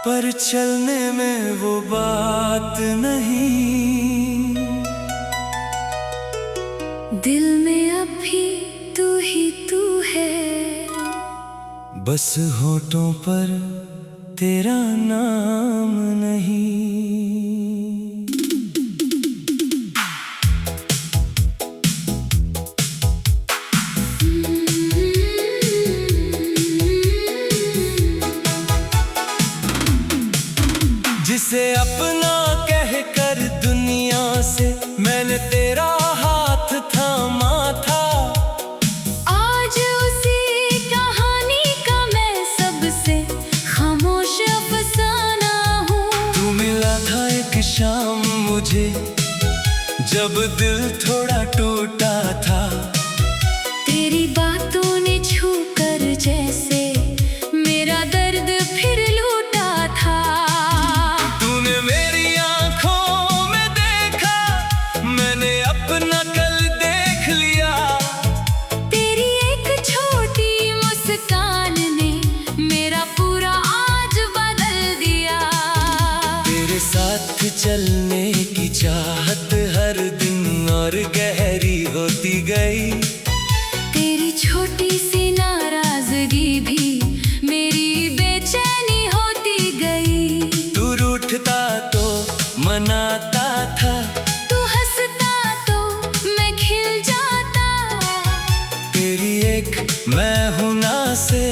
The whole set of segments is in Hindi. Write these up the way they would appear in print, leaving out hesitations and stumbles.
पर चलने में वो बात नहीं। दिल में अब भी तू ही तू है, बस होठों पर तेरा नाम नहीं। जिसे अपना कहकर दुनिया से मैंने तेरा हाथ थामा था, आज उसी कहानी का मैं सबसे खामोश अफसाना हूँ। तू मिला था एक शाम मुझे जब दिल थोड़ा टूटा था। तेरी बातों ने छू कर जैसे मेरा दर्द फिर लूटा था। तूने मेरी आंखों में देखा, मैंने अपना कल देख लिया। तेरी एक छोटी मुस्कान ने मेरा पूरा आज बदल दिया। तेरे साथ चलने की चाहत हर दिन और गहरी होती गई। तेरी छोटी सी नाराजगी भी मेरी बेचैनी होती गई। तू रूठता तो मनाता था, तू हंसता तो मैं खिल जाता। तेरी एक मैं हूं ना से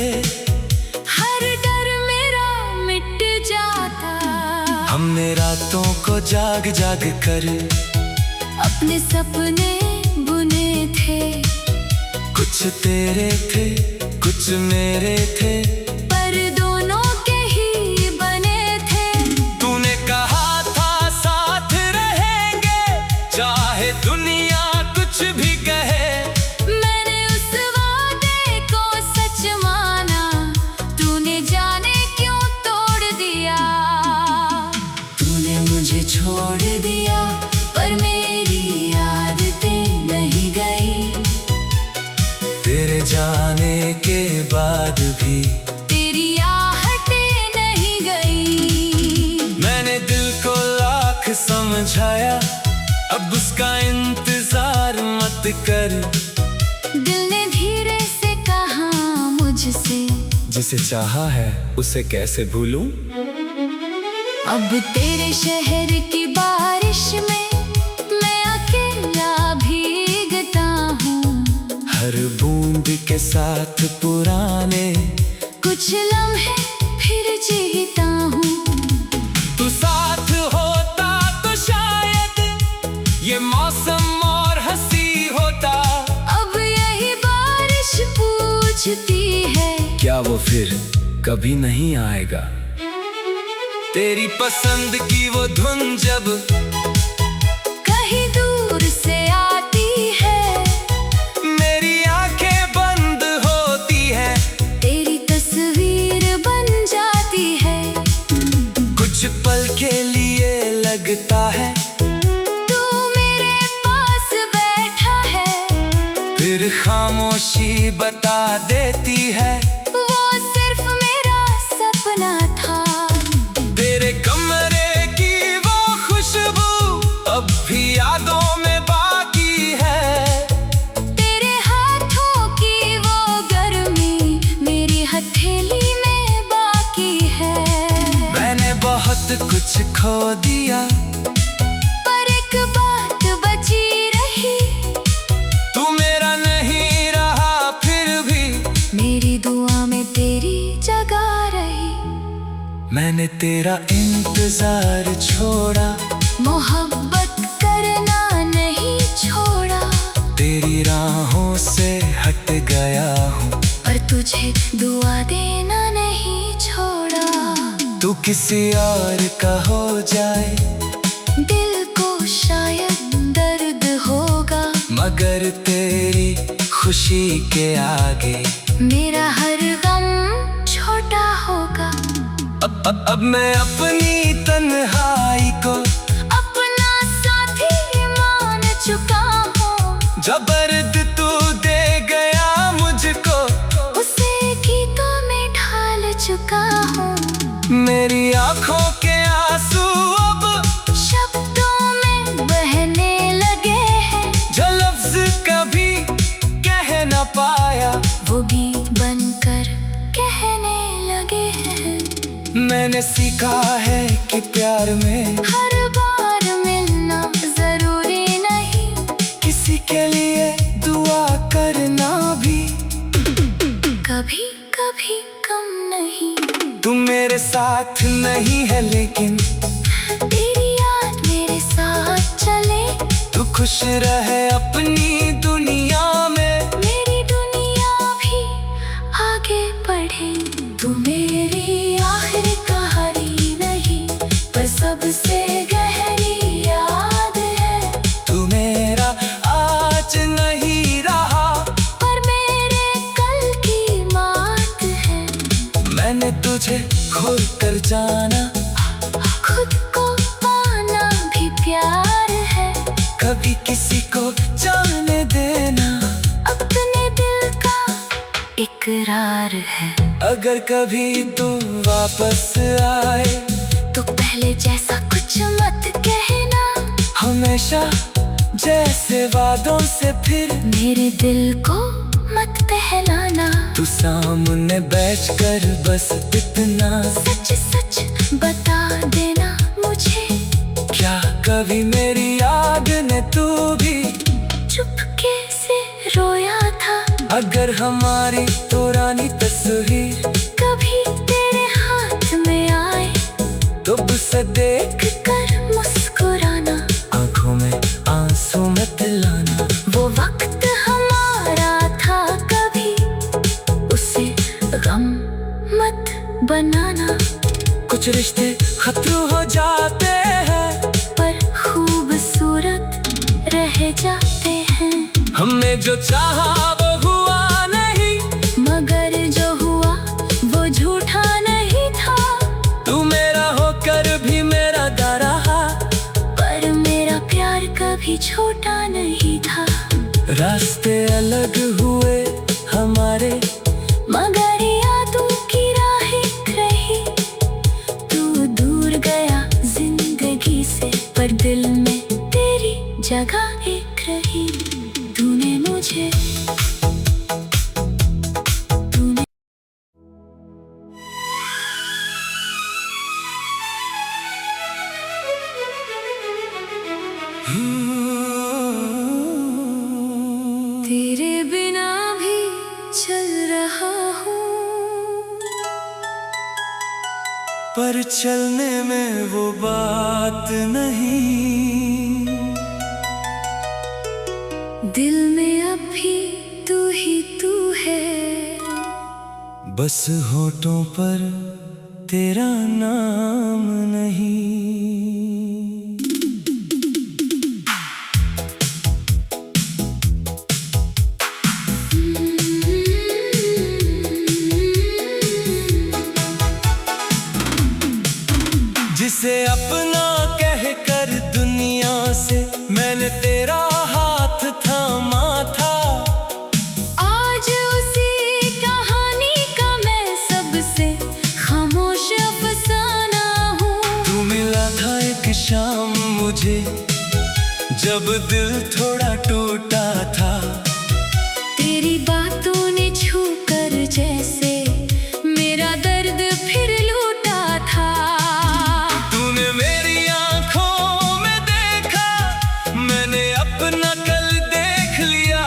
हर डर मेरा मिट जाता। हमने रातों को जाग जाग कर अपने सपने बुने थे, कुछ तेरे थे कुछ मेरे थे, पर दोनों के ही बने थे। तूने कहा था साथ रहेंगे चाहे दुनिया कुछ भी कहे। मैंने उस वादे को सच माना, तूने जाने क्यों तोड़ दिया। तूने मुझे छोड़ दिया पर मेरी आदतें नहीं गई। तेरे जाने के बाद भी तेरी आहटें नहीं गई। मैंने दिल को लाख समझाया, अब उसका इंतजार मत कर। दिल ने धीरे से कहा मुझसे, जिसे चाहा है उसे कैसे भूलूं। अब तेरे शहर की बारिश में मैं अकेला भीगता हूँ। हर बूंद के साथ पुराने कुछ लम्हे फिर जीता हूँ। तू साथ होता तो शायद ये मौसम और हंसी होता। अब यही बारिश पूछती है, क्या वो फिर कभी नहीं आएगा। तेरी पसंद की वो धुन जब कहीं दूर से आती है, मेरी आंखें बंद होती है। तेरी तस्वीर बन जाती है। कुछ पल के लिए लगता है तू मेरे पास बैठा है, फिर खामोशी बता देती है वो सिर्फ मेरा सपना था। तेरे कमरे की वो खुशबू अब भी यादों में बाकी है। तेरे हाथों की वो गर्मी मेरी हथेली में बाकी है। मैंने बहुत कुछ खो दिया पर एक बात बची रही, तू मेरा नहीं रहा फिर भी मेरी दुआ में तेरी जगह रही। मैंने तेरा इंतजार छोड़ा, मोहब्बत करना नहीं छोड़ा। तेरी राहों से हट गया हूँ, पर तुझे दुआ देना नहीं छोड़ा। तू किसी और का हो जाए दिल को शायद दर्द होगा, मगर तेरी खुशी के आगे मेरा हर गम छोटा होगा। अब मैं अपनी तन्हाई को अपना साथी मान चुका हूँ। जब दर्द तू दे गया मुझको, उसे गीतों में ढाल चुका हूँ। मेरी आंखों के आंसू अब शब्दों में बहने लगे हैं। जो लफ्ज कभी कह न पाया वो भी बनकर कहने लगे हैं। मैंने सीखा है कि प्यार में हर बार मिलना जरूरी नहीं, किसी के लिए दुआ करना भी कभी कभी कम नहीं। तू मेरे साथ नहीं है लेकिन तेरी याद मेरे साथ चले। तू खुश रहे अपनी दुनिया में, मेरी दुनिया भी आगे बढ़े। तू मेरी आखिरी कहानी नहीं, पर सबसे गहरी याद है। तू मेरा आज नहीं रहा पर मेरे कल की बात है। मैंने तुझे खोल कर जाना, खुद को पाना भी प्यार है। कभी किसी को जाने देना अपने दिल का इकरार है। अगर कभी तू वापस आए तो पहले जैसा कुछ मत कहना, हमेशा जैसे वादों से फिर मेरे दिल को मत बहलाना। तू सामने बैठकर बस इतना सच सच बता देना मुझे, क्या कभी मेरी याद ने तू भी चुपके से रोया था। अगर हमारी पुरानी तस्वीर कभी तेरे हाथ में आए तो उसे देख कर मुस्कुराना, आंखों में आंसू मत लाना। वो वक्त हमारा था कभी उसे गम मत बनाना। कुछ रिश्ते खत्म हो जाते हैं पर खूबसूरत रह जाते हैं। हमने जो चाहा वो हुआ नहीं, मगर जो हुआ वो झूठा नहीं था। तू मेरा होकर भी मेरा दा रहा, पर मेरा प्यार कभी छोटा नहीं था। रास्ते अलग हुए हमारे, मगर यादों की राह एक रही। तू दूर गया जिंदगी से, पर दिल में तेरी जगह एक रही। तूने मुझे तूने तेरे बिना भी चल रहा हूँ, पर चलने में वो बात नहीं। दिल में अब भी तू ही तू है। बस होठों पर तेरा नाम नहीं। जिसे अपना कह कर दुनिया से मैंने तेरा हाथ थामा था, आज उसी कहानी का मैं सबसे खामोश अफसाना हूँ। तू मिला था एक शाम मुझे जब दिल थोड़ा टूटा था। तेरी बातों ने छू कर जैसे मेरा दर्द फिर लूटा था। तूने मेरी आंखों में देखा, मैंने अपना कल देख लिया।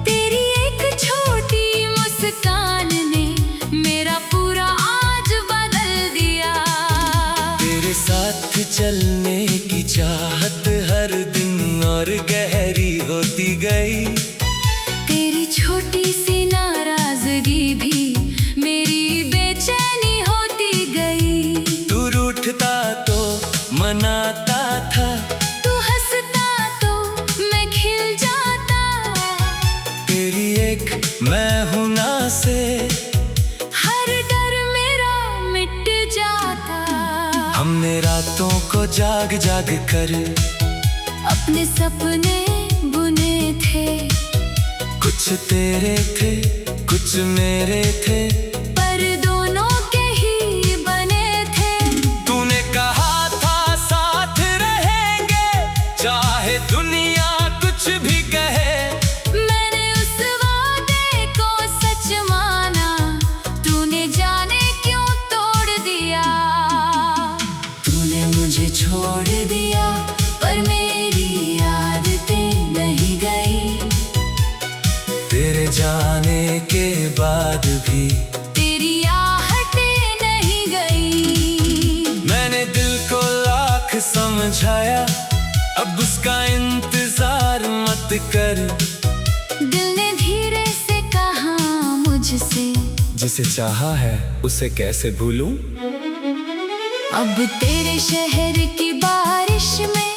तेरी एक छोटी मुस्कान ने मेरा पूरा आज बदल दिया। तेरे साथ चलने की चाहत हर दिन और गहरी होती गई। तेरी छोटी सी नाराजगी भी मेरी बेचैनी होती गई। तू रूठता तो मनाता था, तू हंसता तो मैं खिल जाता। तेरी एक मैं हूं ना से हर डर मेरा मिट जाता। हमने रातों को जाग जाग कर अपने सपने बुने थे, कुछ तेरे थे कुछ मेरे थे, पर दोनों के ही बने थे। बाद भी तेरी आहटें नहीं गई। मैंने दिल को लाख समझाया, अब उसका इंतजार मत कर। दिल ने धीरे से कहा मुझसे, जिसे चाहा है उसे कैसे भूलूं। अब तेरे शहर की बारिश में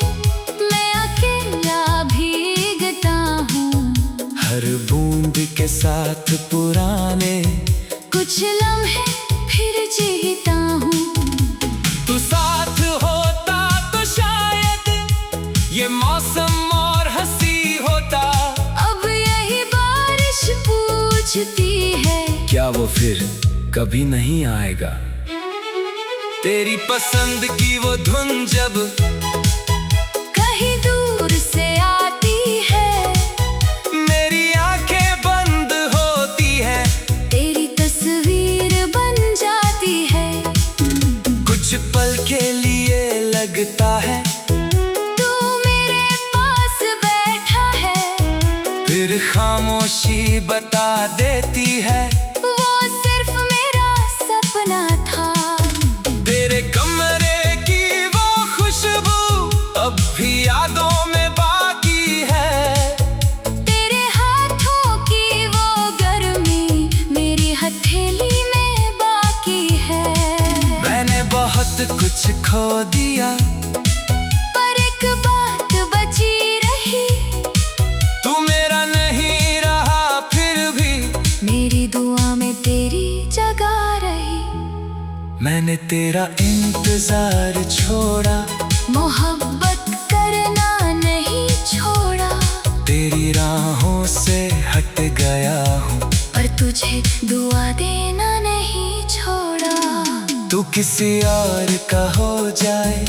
मैं अकेला भीगता हूँ। हर बूंद के साथ पुराने कुछ लम्हे फिर जीता हूँ। तू साथ होता तो शायद ये मौसम और हंसी होता। अब यही बारिश पूछती है, क्या वो फिर कभी नहीं आएगा। तेरी पसंद की वो धुन जब कहीं दूर से आती है, मेरी आंखें बंद होती है। तेरी तस्वीर बन जाती है। कुछ पल के लिए लगता है तू मेरे पास बैठा है, फिर खामोशी बता देती है वो सिर्फ मेरा सपना था। तेरे कमरे की वो खुशबू अब भी यादों में बाकी है। तेरे हाथों की वो गर्मी मेरी हथेली में बाकी है। मैंने बहुत कुछ खो दिया, पर एक बात बची रही। तू मेरा नहीं रहा फिर भी मेरी दुआ में तेरी जगह रही। मैंने तेरा इंतजार छोड़ा, मोहब्बत करना नहीं छोड़ा। तेरी राहों से हट गया हूँ, पर तुझे दुआ देना नहीं छोड़ा। तू किसी और का हो जाए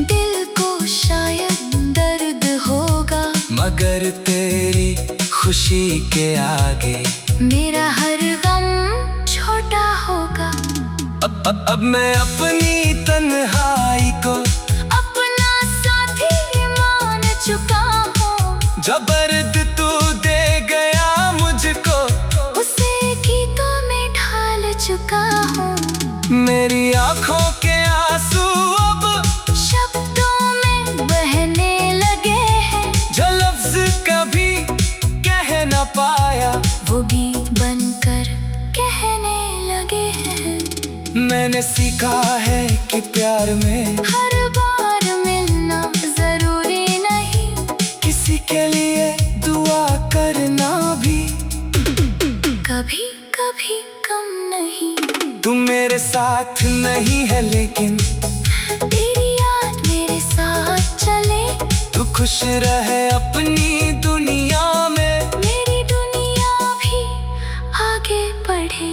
दिल को शायद दर्द होगा, मगर तेरी खुशी के आगे मेरा हर गम छोटा होगा। अब मैं अपनी तन्हाई को अपना साथी मान चुका हूँ। जब दर्द तू दे गया मुझको, उसे गीतों में ढाल चुका हूँ। मेरी आंखों के आंसू अब शब्दों में बहने लगे हैं, जो लफ्ज कभी कह न पाया वो गीत बनकर कहने लगे हैं। मैंने सीखा है कि प्यार में हर बार मिलना जरूरी नहीं, किसी के लिए दुआ करना भी कभी कभी कम नहीं। तू मेरे साथ नहीं है लेकिन तेरी याद मेरे साथ चले, तू खुश रहे अपनी दुनिया में, मेरी दुनिया भी आगे बढ़े।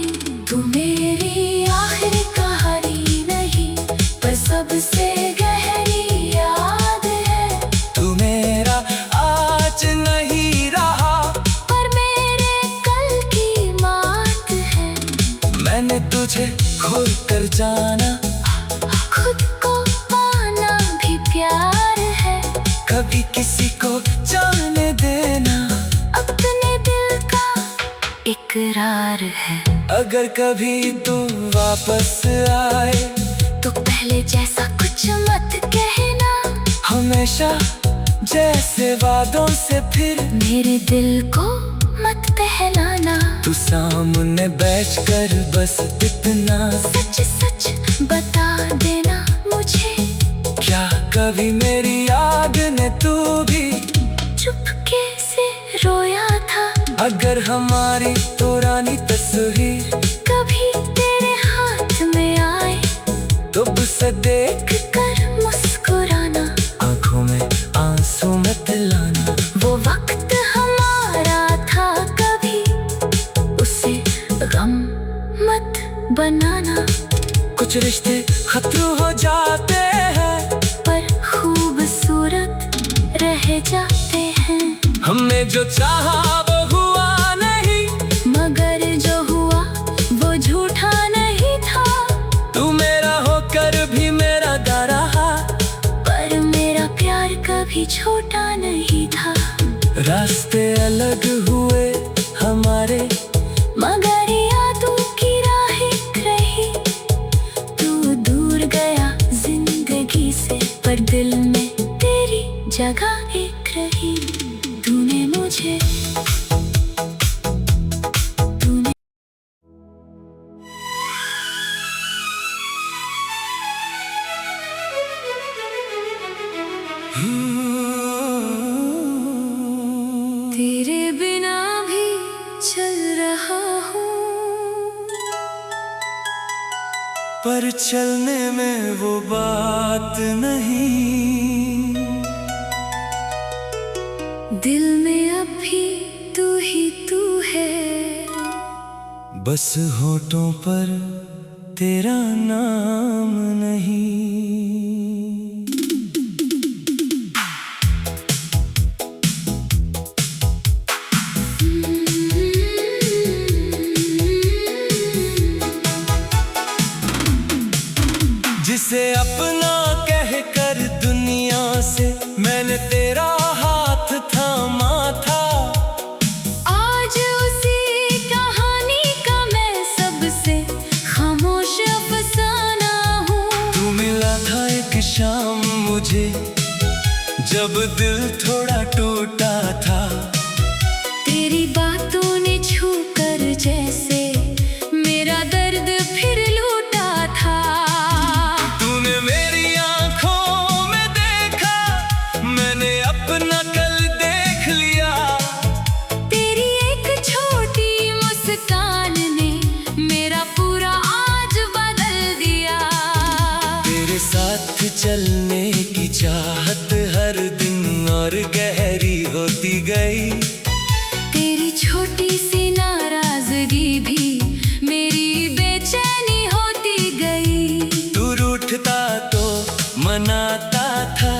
तू मेरी आखिरी कहानी नहीं, पर सबसे गहरी याद है। तू मेरा आज नहीं रहा, पर मेरे कल की बात है। मैंने तुझे खोल कर जाना, खुद को पाना भी प्यार है। कभी किसी को जाने देना अपने दिल का इकरार है। अगर कभी तू वापस आए तो पहले जैसा कुछ मत कहना, हमेशा जैसे वादों से फिर मेरे दिल को मत बहलाना। तू सामने बैठकर बस इतना सच सच बता देना मुझे, क्या कभी मेरी याद ने तू भी चुपके से रोया था। अगर हमारी पुरानी तस्वीर कभी तेरे हाथ में आए तो उसे देख कर मुस्कुराना, आंखों में आंसू मत लाना। वो वक्त हमारा था कभी उसे गम मत बनाना। कुछ रिश्ते खतरू हो जाते हैं, पर खूबसूरत रह जाते हैं। हमने जो चाहा वो हुआ नहीं, मगर जो हुआ वो झूठा नहीं था। तू मेरा होकर भी मेरा दा रहा, पर मेरा प्यार कभी छोटा नहीं था। रास्ते अलग हुए हमारे, मगर पर चलने में वो बात नहीं। दिल में अब भी तू ही तू है, बस होठों पर तेरा नाम नहीं। जिसे अपना कह कर दुनिया से मैंने तेरा हाथ थामा था, आज उसी कहानी का मैं सबसे खामोश अफसाना हूँ। तू मिला था एक शाम मुझे जब दिल थोड़ा टूटा था, तेरी बातों ने छू कर जैसे मेरा दर्द फिर लूटा था। तूने मेरी आंखों में देखा, मैंने अपना कल देख लिया। तेरी एक छोटी मुस्कान ने मेरा पूरा आज बदल दिया। तेरे साथ चलने की चाहत हर दिन और गहरी होती गई। तेरी छोटी सी नाराजगी भी मेरी बेचैनी होती गई। तू रूठता तो मनाता था,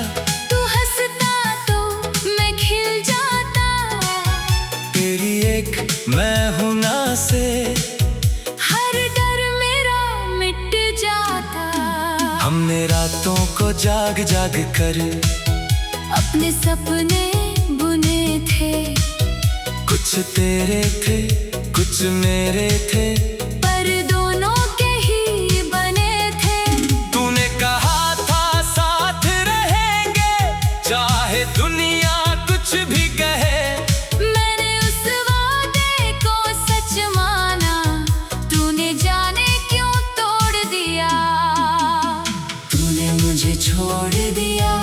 तू हंसता तो मैं खिल जाता। तेरी एक मैं हूं ना से हर डर मेरा मिट जाता। हमने रातों को जाग जाग कर अपने सपने बुने थे, कुछ तेरे थे कुछ मेरे थे, पर दोनों के ही बने थे। तूने कहा था साथ रहेंगे चाहे दुनिया कुछ भी कहे। मैंने उस वादे को सच माना, तूने जाने क्यों तोड़ दिया। तूने मुझे छोड़ दिया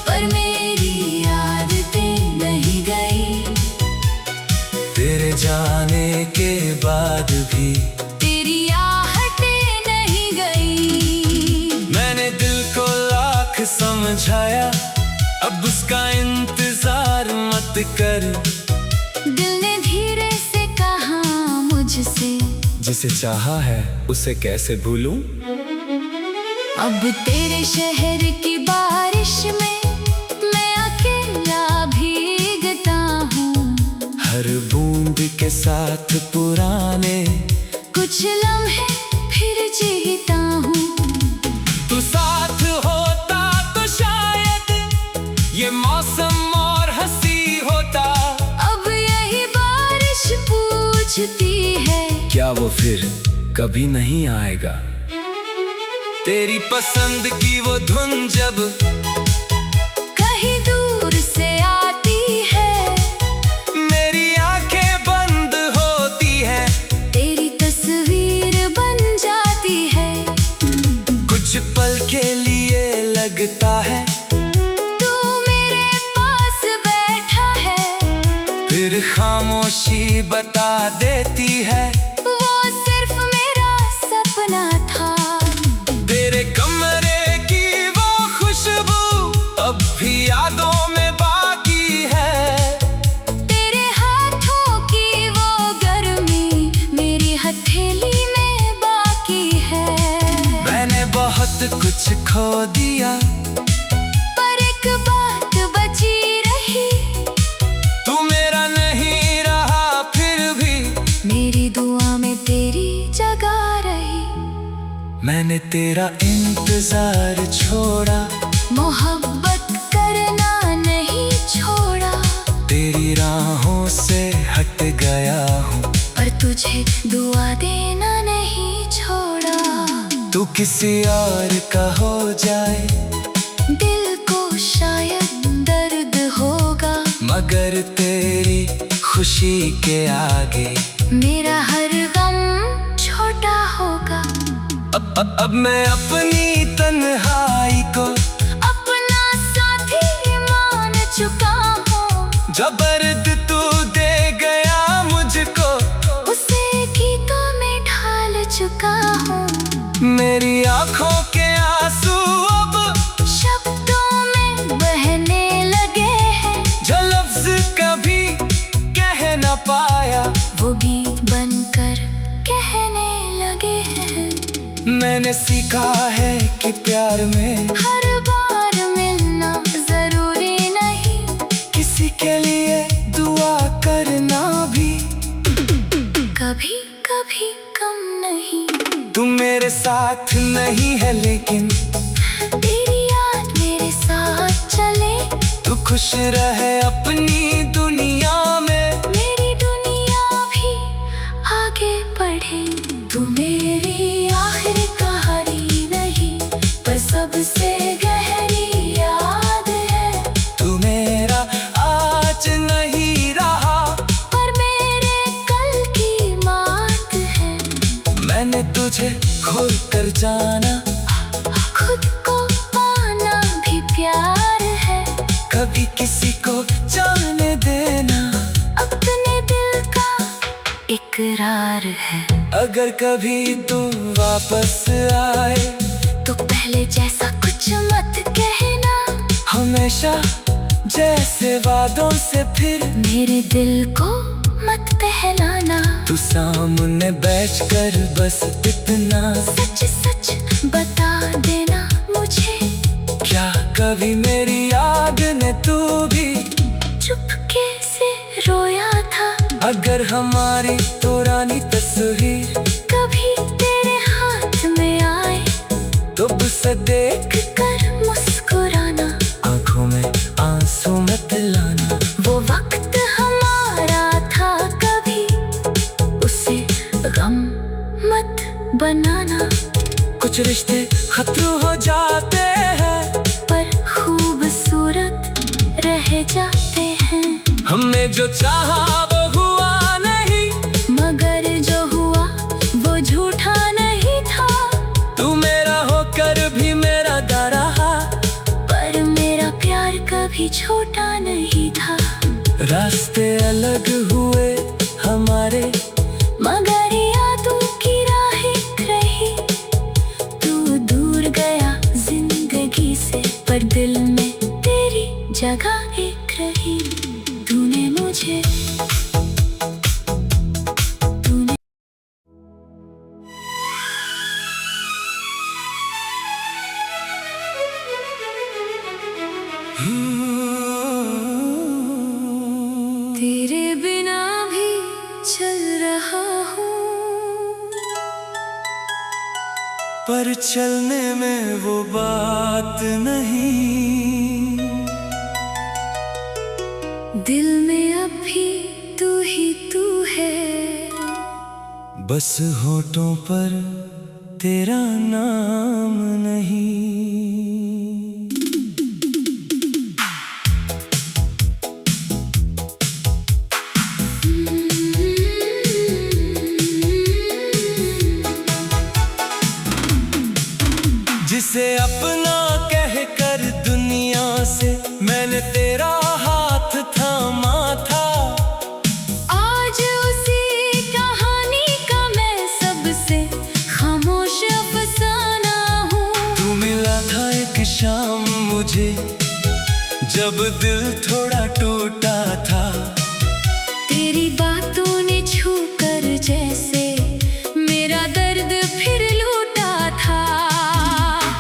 पर मेरी आदतें नहीं गई। तेरे जाने के बाद भी तेरी आहटें नहीं गई। मैंने दिल को लाख समझाया, अब उसका इंतजार मत कर। दिल ने धीरे से कहा मुझसे, जिसे चाहा है उसे कैसे भूलूं। अब तेरे शहर की बारिश में मैं अकेला भीगता हूँ। हर बूंद के साथ पुराने कुछ लम्हे फिर जीता हूँ। तू साथ होता तो शायद ये मौसम और हंसी होता। अब यही बारिश पूछती है, क्या वो फिर कभी नहीं आएगा। तेरी पसंद की वो धुन जब कहीं दूर से आती है, मेरी आंखें बंद होती है। तेरी तस्वीर बन जाती है। कुछ पल के लिए लगता है तू मेरे पास बैठा है, फिर खामोशी बता देती है वो सिर्फ मेरा सपना था। तेरे कमरे की वो खुशबू अब भी यादों में बाकी है। तेरे हाथों की वो गर्मी मेरी हथेली में बाकी है। मैंने बहुत कुछ खो दिया पर एक बात बची रही, तू मेरा नहीं रहा फिर भी मेरी दुआ में तेरी जगह रही। मैंने तेरा इंतजार छोड़ा, मोहब्बत करना नहीं छोड़ा। तेरी राहों से हट गया हूँ, पर तुझे दुआ देना नहीं छोड़ा। तू किसी और का हो जाए दिल को शायद दर्द होगा, मगर तेरी खुशी के आगे मेरा हर गम छोटा होगा। अब मैं अपनी तन्हाई को अपना साथी मान चुका हूँ। जब दर्द तू दे गया मुझको, उसे गीतों में ढाल चुका हूँ। मेरी आंखों के आंसू अब शब्दों में बहने लगे हैं। जो लफ्ज कभी कह न पाया वो भी बनकर कहने लगे हैं। मैंने सीखा है कि प्यार में हर बार मिलना जरूरी नहीं, किसी के लिए दुआ करना भी कभी कभी कम नहीं। तू मेरे साथ नहीं है लेकिन तेरी याद मेरे साथ चले। तू खुश रहे अपनी दुनिया में, मेरी दुनिया भी आगे बढ़े। तू मेरी आखिरी कहानी नहीं, पर सबसे गहरी याद है। तू मेरा आज नहीं रहा पर मेरे कल की बात है। मैंने तुझे खोल कर जाना, खुद को पाना भी प्यार है। कभी किसी को जाने देना अपने दिल का इकरार है। अगर कभी तू वापस आए तो पहले जैसा कुछ मत कहना, हमेशा जैसे वादों से फिर मेरे दिल को मत बहलाना। तू सामने बैठकर बस इतना सच सच बता देना मुझे, क्या कभी मेरी याद ने तू भी चुपके से रोया था। अगर हमारी पुरानी तस्वीर कभी तेरे हाथ में आए तो उसे देख कर मुस्कुराना, आंखों में आंसू मत लाना। वो वक्त हमारा था कभी उसे गम मत बनाना। कुछ रिश्ते खतरे हो जाते हैं पर खूबसूरत रह जाते हैं। हमने जो चाहा वो हुआ नहीं, मगर जो हुआ वो झूठा नहीं था। तू मेरा होकर भी मेरा दा रहा, पर मेरा प्यार कभी छोटा नहीं था। रास्ते अलग हुए हमारे, मगर यादों की राह एक रही। तू दूर गया जिंदगी से, पर दिल में तेरी जगह एक रही। तूने मुझे तूने तेरे बिना भी चल रहा हूँ, पर चलने में वो बात नहीं। दिल में अब भी तू ही तू है। बस होठों पर तेरा नाम नहीं। जिसे अपना कहकर दुनिया से मैंने तेरा हाथ थामा था, आज उसी कहानी का मैं सबसे खामोश अफसाना हूँ। तू मिला था एक शाम मुझे जब दिल थोड़ा टूटा था। तेरी बातों ने छू कर जैसे मेरा दर्द फिर लूटा था।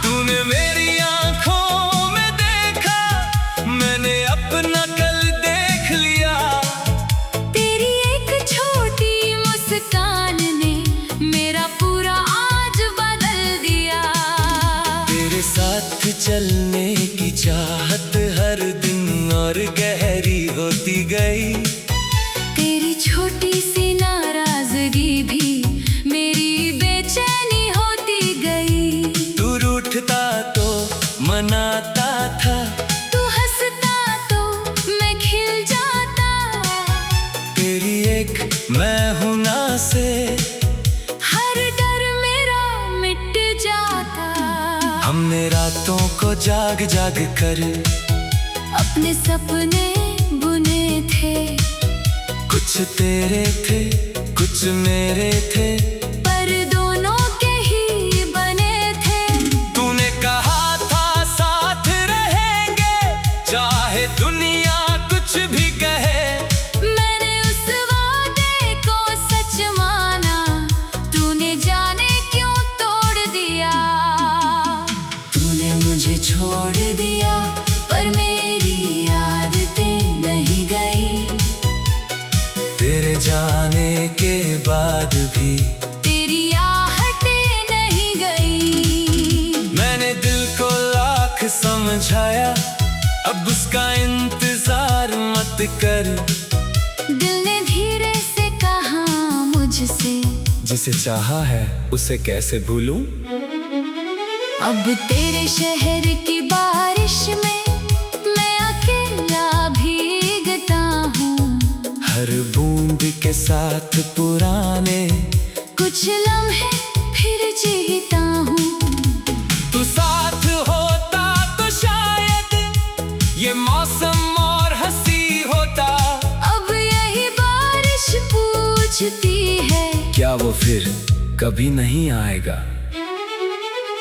तूने मेरी आंखों में देखा, मैंने अपना कल देख लिया। तेरी एक छोटी मुस्कान ने मेरा पूरा आज बदल दिया। तेरे साथ चलने की चाहत हर दिन और गहरी होती गई। तेरी छोटी सी नाराजगी भी मेरी बेचैनी होती गई। तू रूठता तो मनाता था, तू हंसता तो मैं खिल जाता। तेरी एक मैं हूं ना से हर डर मेरा मिट जाता। हमने रातों को जाग जाग कर अपने सपने बुने थे। कुछ तेरे थे कुछ मेरे थे, पर दोनों के ही बने बाद भी तेरी आहटें नहीं गई। मैंने दिल को लाख समझाया, अब उसका इंतजार मत कर। दिल ने धीरे से कहा मुझसे, जिसे चाहा है उसे कैसे भूलूं। अब तेरे शहर की बारिश में मैं अकेला भीगता हूँ। हर बूंद के साथ पुराने कुछ लम्हे फिर जीता हूँ। तू साथ होता तो शायद ये मौसम और हंसी होता। अब यही बारिश पूछती है, क्या वो फिर कभी नहीं आएगा।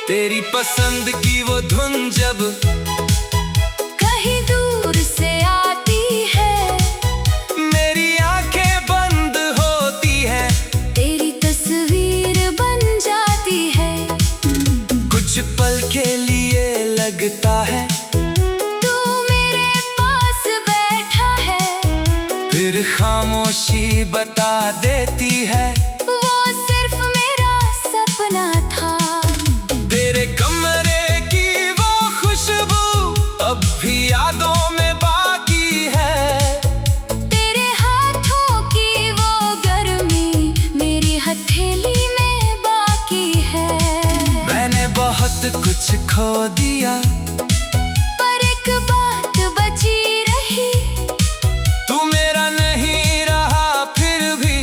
तेरी पसंद की वो धुन जब कहीं दूर से आती है, मेरी आंखें बंद होती है। तेरी तस्वीर बन जाती है। कुछ पल के लिए लगता है तू मेरे पास बैठा है, फिर खामोशी बता देती है वो सिर्फ मेरा सपना था। तेरे कमरे की वो खुशबू अब भी यादों में बाकी है। तेरे हाथों की वो गर्मी मेरी हथेली में बाकी है। मैंने बहुत कुछ खो दिया, पर एक बात बची रही, तू मेरा नहीं रहा फिर भी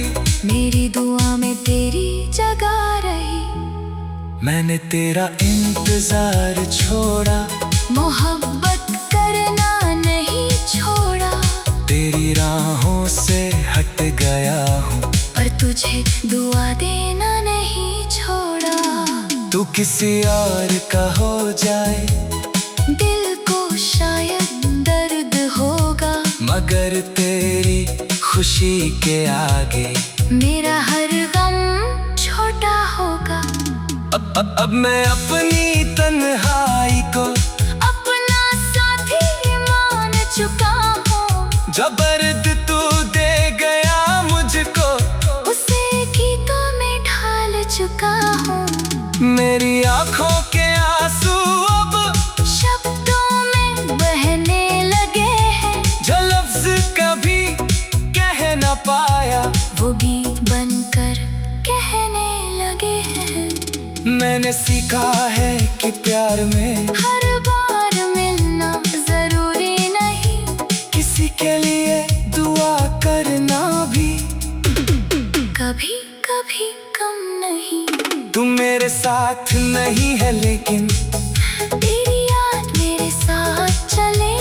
मेरी दुआ में तेरी जगह रही। मैंने तेरा इंतजार छोड़ा, मोहब्बत करना नहीं छोड़ा, तेरी राहों से हट गया हूँ, पर तुझे दुआ देना नहीं छोड़ा। तू किसी और का हो जाए दिल को शायद दर्द होगा, मगर तेरी खुशी के आगे मेरा हर गम छोटा होगा। अब मैं अपनी तन्हाई को अपना साथी मान चुका हूँ। जब दर्द तू दे गया मुझको, उसे गीतों में ढाल चुका हूँ। मेरी आंखों के आंसू अब शब्दों में बहने लगे हैं, जो लफ्ज कभी कह न पाया वो भी बनकर कहने लगे हैं। मैंने सीखा है कि प्यार में हर बार मिलना जरूरी नहीं, किसी के लिए दुआ करना भी कभी कभी कम नहीं। तू मेरे साथ नहीं है लेकिन तेरी याद मेरे साथ चले,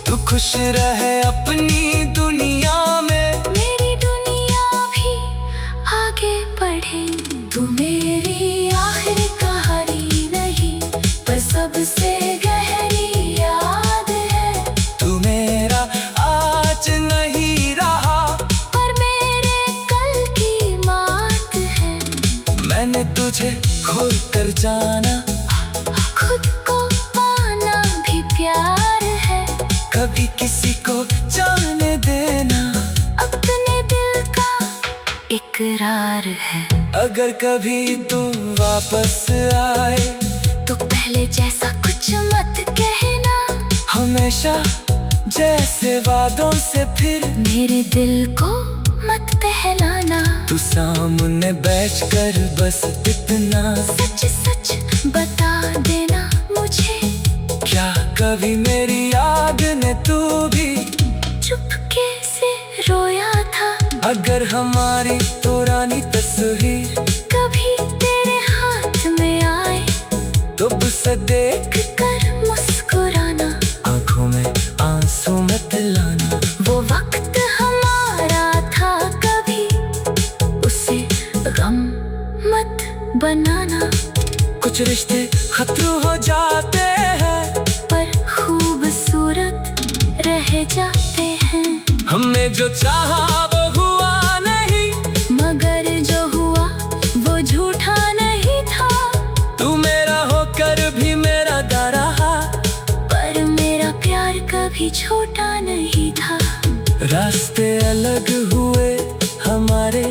तू खुश रहे अपनी दुनिया में, मेरी दुनिया भी आगे बढ़े। तू मेरी आखिरी कहानी नहीं, पर सबसे गहरी याद है। तू मेरा आज नहीं रहा, पर मेरे कल की बात है। मैंने तुझे खोल कर जाना, खुद को पाना भी प्यार है। कभी किसी को जाने देना अपने दिल का इकरार है। अगर कभी तू वापस आए तो पहले जैसा कुछ मत कहना, हमेशा जैसे वादों से फिर मेरे दिल को मत बहलाना। तू सामने बैठकर बस इतना सच सच बता देना मुझे, क्या कभी मेरी याद ने तू भी चुपके से रोया था। अगर हमारी पुरानी तस्वीर कभी तेरे हाथ में आए तो उसे देख कर मुस्कुराना, आंखों में आंसू मत लाना। वो वक्त हमारा था कभी उसे गम मत बनाना। कुछ रिश्ते खतरे हो जाते हैं, पर खूबसूरत रह जाते हैं। हमने जो चाहा वो हुआ नहीं, मगर जो हुआ वो झूठा नहीं था। तू मेरा होकर भी मेरा दा रहा, पर मेरा प्यार कभी छोटा नहीं था। रास्ते अलग हुए हमारे,